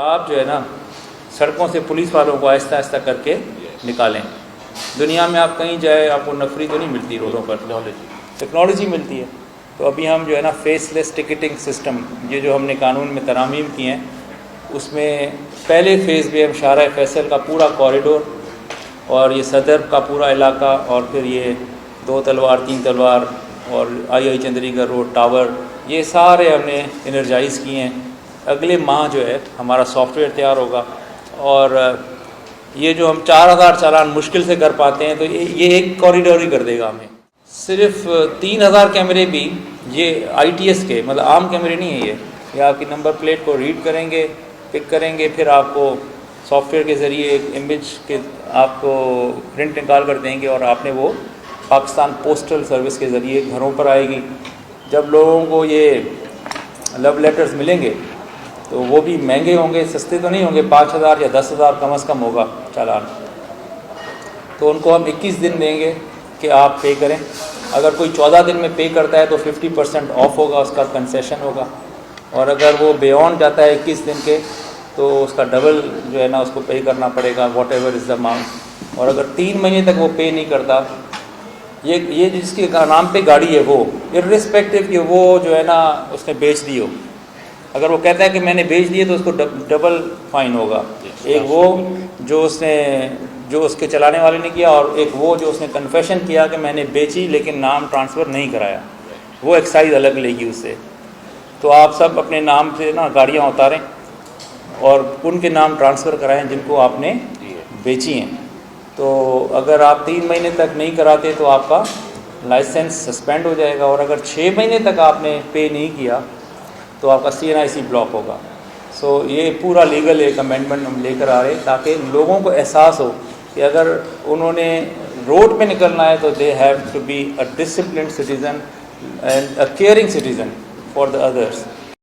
آپ جو ہے نا سڑکوں سے پولیس والوں کو آہستہ آہستہ کر کے نکالیں. دنیا میں آپ کہیں جائے آپ کو نفری تو نہیں ملتی روڈوں پر, ٹیکنالوجی ملتی ہے. تو ابھی ہم جو ہے نا فیس لیس ٹکٹنگ سسٹم, یہ جو ہم نے قانون میں ترامیم کی ہیں, اس میں پہلے فیز میں ہم شارع فیصل کا پورا کوریڈور اور یہ صدر کا پورا علاقہ اور پھر یہ 2 تلوار 3 تلوار اور آئی چندری گڑھ روڈ ٹاور, یہ سارے ہم نے انرجائز کیے ہیں. اگلے ماہ جو ہے ہمارا سافٹ ویئر تیار ہوگا, اور یہ جو ہم 4000 چالان مشکل سے کر پاتے ہیں تو یہ ایک کوریڈور ہی کر دے گا ہمیں. صرف 3000 کیمرے بھی یہ آئی ٹی ایس کے, مطلب عام کیمرے نہیں ہیں, یہ آپ کی نمبر پلیٹ کو ریڈ کریں گے, پک کریں گے, پھر آپ کو سافٹ ویئر کے ذریعے ایک امیج کے آپ کو پرنٹ نکال کر دیں گے, اور آپ نے وہ پاکستان پوسٹل سروس کے ذریعے گھروں پر آئے گی. جب لوگوں کو یہ لو لیٹرز ملیں گے تو وہ بھی مہنگے ہوں گے, سستے تو نہیں ہوں گے, 5000 یا 10,000 کم از کم ہوگا چالان. تو ان کو ہم 21 دن دیں گے کہ آپ پے کریں. اگر کوئی 14 دن میں پے کرتا ہے تو 50% آف ہوگا, اس کا کنسیشن ہوگا, اور اگر وہ بیونڈ جاتا ہے 21 دن کے تو اس کا ڈبل جو ہے نا اس کو پے کرنا پڑے گا, whatever is the amount. اور اگر 3 مہینے تک وہ پے نہیں کرتا, یہ جس کے نام پہ گاڑی ہے وہ ارسپیکٹو کہ وہ جو ہے نا اس نے بیچ دی ہو, اگر وہ کہتا ہے کہ میں نے بیچ دیے تو اس کو ڈبل فائن ہوگا. ایک وہ جو اس کے چلانے والے نے کیا, اور ایک وہ جو اس نے کنفیشن کیا کہ میں نے بیچی لیکن نام ٹرانسفر نہیں کرایا, وہ ایکسائز الگ لے گی اس سے. تو آپ سب اپنے نام سے نا گاڑیاں اتاریں اور ان کے نام ٹرانسفر کرائیں جن کو آپ نے بیچی ہیں. تو اگر آپ 3 مہینے تک نہیں کراتے تو آپ کا لائسنس سسپینڈ ہو جائے گا, اور اگر 6 مہینے تک آپ نے پے نہیں کیا تو آپ کا CNIC بلاک ہوگا. سو یہ پورا لیگل ایک امینڈمنٹ ہم لے کر آ رہے ہیں تاکہ لوگوں کو احساس ہو کہ اگر انہوں نے روڈ پہ نکلنا ہے تو they have to be a disciplined citizen and a caring citizen for the others.